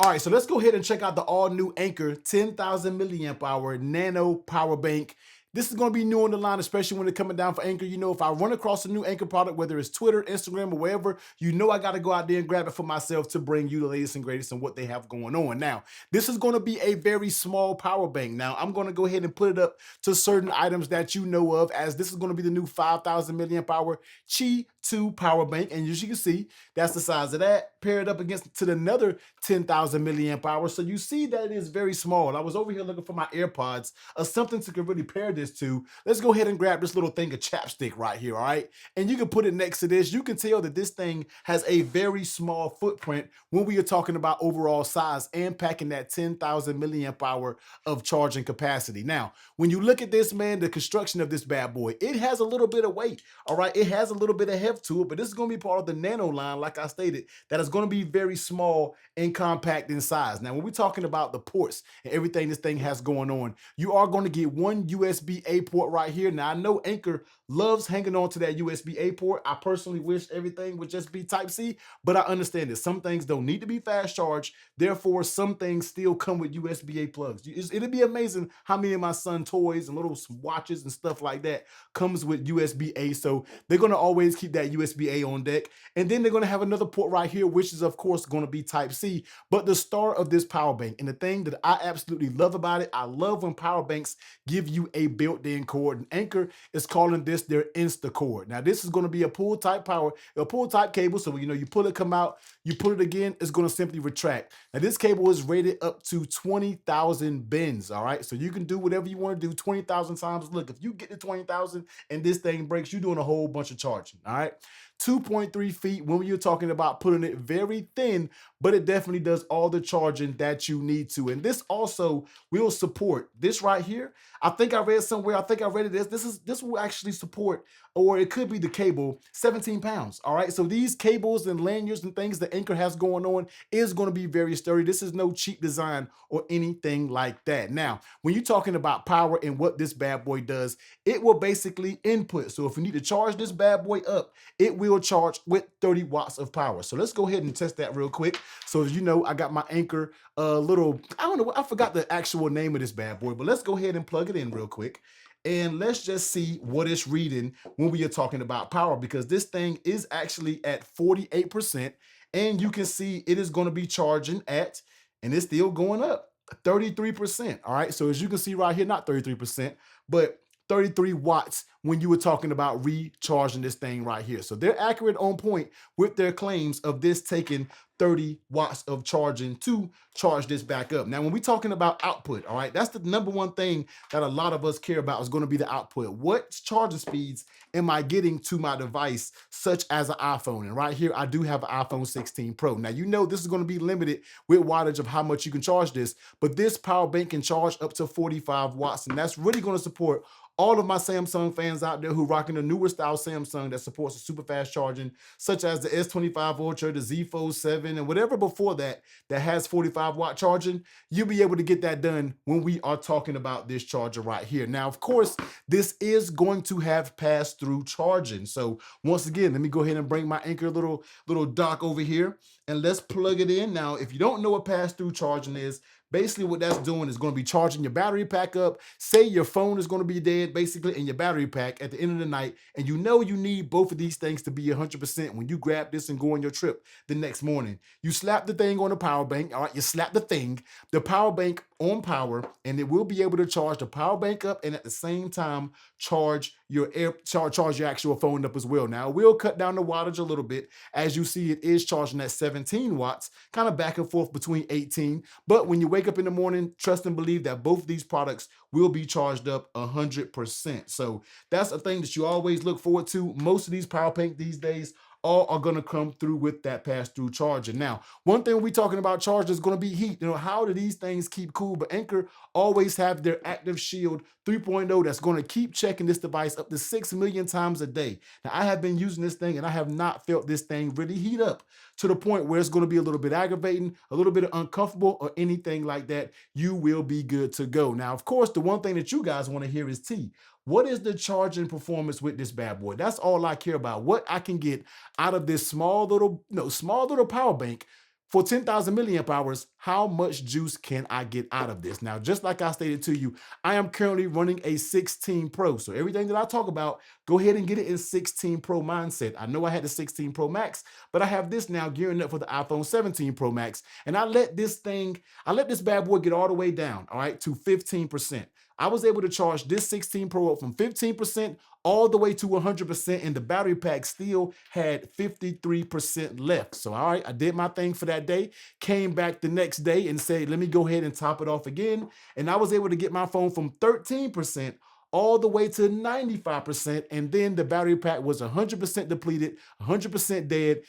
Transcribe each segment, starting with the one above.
All right, so let's go ahead and check out the all new Anker 10,000 milliamp hour nano power bank. This is going to be new on the line, especially when it's coming down for Anker. You know, if I run across a new Anker product, whether it's Twitter, Instagram, or wherever, you know I got to go out there and grab it for myself to bring you the latest and greatest and what they have going on. Now, this is going to be a very small power bank. Now, I'm going to go ahead and put it up to certain items that you know of, as this is going to be the new 5,000 milliamp hour Qi 2 power bank. And as you can see, that's the size of that. Pair it up against to another 10,000 milliamp hours. So you see that it is very small. I was over here looking for my AirPods or something to really pair this to. Let's go ahead and grab this little thing of chapstick right here, all right? And you can put it next to this. You can tell that this thing has a very small footprint when we are talking about overall size and packing that 10,000 milliamp hour of charging capacity. Now, when you look at this, man, the construction of this bad boy, it has a little bit of weight, all right? It has a little bit of heft to it, but this is going to be part of the Nano line, like I stated, that is going to be very small and compact in size. Now, when we're talking about the ports and everything this thing has going on, you are going to get one USB-A port right here. Now, I know Anker loves hanging on to that USB-A port. I personally wish everything would just be Type-C, but I understand that some things don't need to be fast charged. Therefore, some things still come with USB-A plugs. It'll be amazing how many of my son toys and little watches and stuff like that comes with USB-A. So they're going to always keep that USB-A on deck. And then they're going to have another port right here, which is, of course, going to be Type-C. But the star of this power bank, and the thing that I absolutely love about it, I love when power banks give you a built-in cord. And Anker is calling this their Insta cord. Now, this is going to be a pull-type cable. So, you know, you pull it, come out, you pull it again, it's going to simply retract. Now, this cable is rated up to 20,000 bends, all right? So you can do whatever you want to do 20,000 times. Look, if you get to 20,000 and this thing breaks, you're doing a whole bunch of charging, all right? 2.3 feet when you're talking about putting it very thin, but it definitely does all the charging that you need to. And this also will support this right here. I think I read somewhere, I think I read it, this will actually support, or it could be the cable, 17 pounds, all right? So these cables and lanyards and things that Anker has going on is going to be very sturdy. This is no cheap design or anything like that. Now, when you're talking about power and what this bad boy does, it will basically input. So if you need to charge this bad boy up, it will charge with 30 watts of power. So let's go ahead and test that real quick. So as you know, I got my Anker little, I don't know, I forgot the actual name of this bad boy, but let's go ahead and plug it in real quick. And let's just see what it's reading when we are talking about power, because this thing is actually at 48%. And you can see it is going to be charging at, and it's still going up, 33%. All right. So as you can see right here, not 33%, but 33 watts when you were talking about recharging this thing right here. So they're accurate on point with their claims of this taking 30 watts of charging to charge this back up. Now, when we're talking about output, all right, that's the number one thing that a lot of us care about is going to be the output. What charging speeds am I getting to my device, such as an iPhone? And right here, I do have an iPhone 16 Pro. Now, you know this is going to be limited with wattage of how much you can charge this, but this power bank can charge up to 45 watts, and that's really going to support all of my Samsung fans out there who rocking the newer style Samsung that supports the super fast charging, such as the S25 Ultra, the Z Fold 7, and whatever before that has 45 watt charging. You'll be able to get that done when we are talking about this charger right here. Now, of course, this is going to have pass-through charging. So once again, let me go ahead and bring my Anker little dock over here and let's plug it in. Now, if you don't know what pass-through charging is, basically what that's doing is going to be charging your battery pack up. Say your phone is going to be dead, basically, in your battery pack at the end of the night, and you know you need both of these things to be 100% when you grab this and go on your trip the next morning. You slap the thing on the power bank, all right? You slap the power bank on power, and it will be able to charge the power bank up and at the same time charge your charge your actual phone up as well. Now, it will cut down the wattage a little bit. As you see, it is charging at 17 watts, kind of back and forth between 18. But when you wake up in the morning, trust and believe that both of these products will be charged up 100%. So that's a thing that you always look forward to. Most of these power banks these days all are going to come through with that pass-through charger. Now, one thing we're talking about charging is going to be heat. You know, how do these things keep cool? But Anker always have their Active Shield 3.0 that's going to keep checking this device up to 6 million times a day. Now, I have been using this thing and I have not felt this thing really heat up to the point where it's going to be a little bit aggravating, a little bit uncomfortable, or anything like that. You will be good to go. Now, of course, the one thing that you guys want to hear is T. What is the charging performance with this bad boy? That's all I care about. What I can get out of this small little power bank for 10,000 milliamp hours. how much juice can I get out of this? Now, just like I stated to you, I am currently running a 16 Pro. So everything that I talk about, go ahead and get it in 16 Pro mindset. I know I had the 16 Pro Max, but I have this now gearing up for the iPhone 17 Pro Max. And I let this bad boy get all the way down, all right, to 15%. I was able to charge this 16 Pro up from 15% all the way to 100%, and the battery pack still had 53% left. So, all right, I did my thing for that day, came back the next day and said, let me go ahead and top it off again. And I was able to get my phone from 13% all the way to 95%. And then the battery pack was 100% depleted, 100% dead.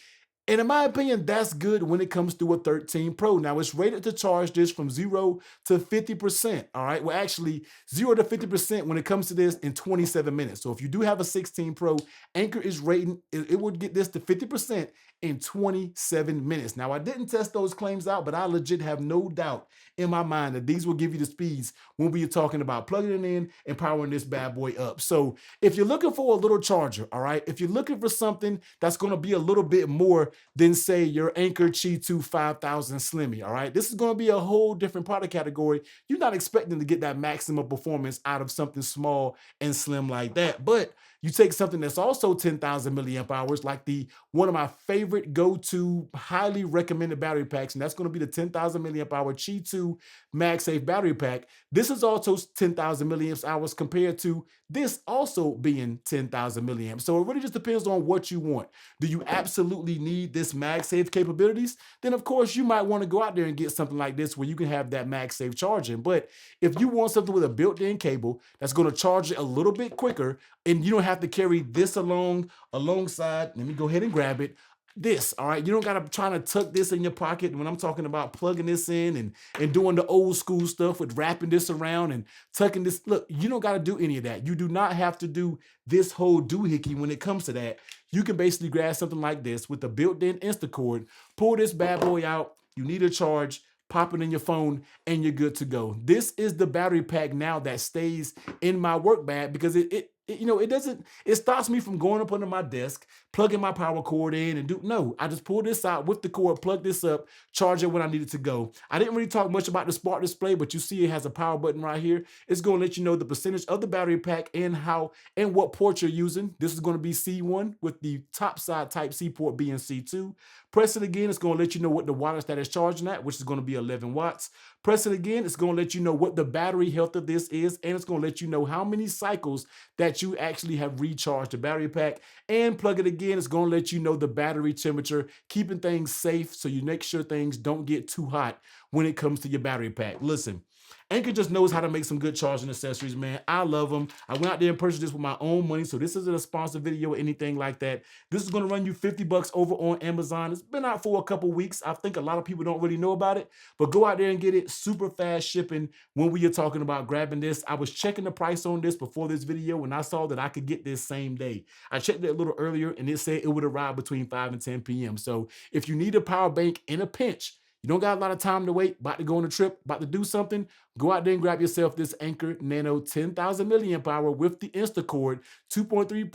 And in my opinion, that's good when it comes to a 13 Pro. Now, it's rated to charge this from 0 to 50%. All right. Well, actually, 0 to 50% when it comes to this in 27 minutes. So if you do have a 16 Pro, Anker is rating, it would get this to 50% in 27 minutes. Now, I didn't test those claims out, but I legit have no doubt in my mind that these will give you the speeds when we are talking about plugging it in and powering this bad boy up. So if you're looking for a little charger, all right, if you're looking for something that's going to be a little bit more than, say, your Anker Qi2 5000 Slimmy, all right, this is going to be a whole different product category. You're not expecting to get that maximum performance out of something small and slim like that, but you take something that's also 10,000 milliamp hours, like one of my favorite go-to highly recommended battery packs, and that's going to be the 10,000 milliamp hour Qi2 MagSafe battery pack. This is also 10,000 milliamp hours compared to this also being 10,000 milliamps. So it really just depends on what you want. Do you absolutely need this MagSafe capabilities? Then of course you might want to go out there and get something like this where you can have that MagSafe charging. But if you want something with a built-in cable that's going to charge it a little bit quicker, and you don't have to carry this alongside, let me go ahead and grab it, this, all right? You don't got to try to tuck this in your pocket when I'm talking about plugging this in and doing the old school stuff with wrapping this around and tucking this. Look, you don't got to do any of that. You do not have to do this whole doohickey when it comes to that. You can basically grab something like this with the built-in Instacord, pull this bad boy out, you need a charge, pop it in your phone, and you're good to go. This is the battery pack now that stays in my work bag because it stops me from going up under my desk, plugging my power cord in I just pull this out with the cord, plug this up, charge it when I need it to go. I didn't really talk much about the smart display, but you see it has a power button right here. It's going to let you know the percentage of the battery pack and what port you're using. This is going to be C1 with the top side Type-C port being C2. Press it again, it's going to let you know what the wattage that is charging at, which is going to be 11 watts. Press it again, it's going to let you know what the battery health of this is, and it's going to let you know how many cycles that you actually have recharged the battery pack. And plug it again, it's going to let you know the battery temperature, keeping things safe so you make sure things don't get too hot when it comes to your battery pack. Listen, Anker just knows how to make some good charging accessories, man. I love them. I went out there and purchased this with my own money, so this isn't a sponsored video or anything like that. This is going to run you 50 bucks over on Amazon. It's been out for a couple weeks. I think a lot of people don't really know about it, but go out there and get it. Super fast shipping when we are talking about grabbing this. I was checking the price on this before this video, and I saw that I could get this same day. I checked it a little earlier, and it said it would arrive between 5 and 10 p.m. So if you need a power bank in a pinch, you don't got a lot of time to wait, about to go on a trip, about to do something, go out there and grab yourself this Anker Nano 10,000 milliamp hour with the Instacord 2.3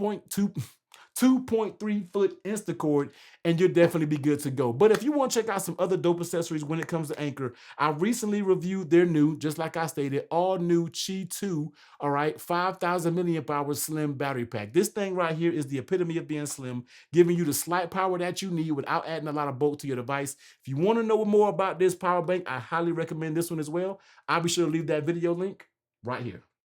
foot Instacord, and you'll definitely be good to go. But if you want to check out some other dope accessories when it comes to Anker, I recently reviewed their new, just like I stated, all new Qi2, all right, 5,000 milliamp hour slim battery pack. This thing right here is the epitome of being slim, giving you the slight power that you need without adding a lot of bulk to your device. If you want to know more about this power bank, I highly recommend this one as well. I'll be sure to leave that video link right here.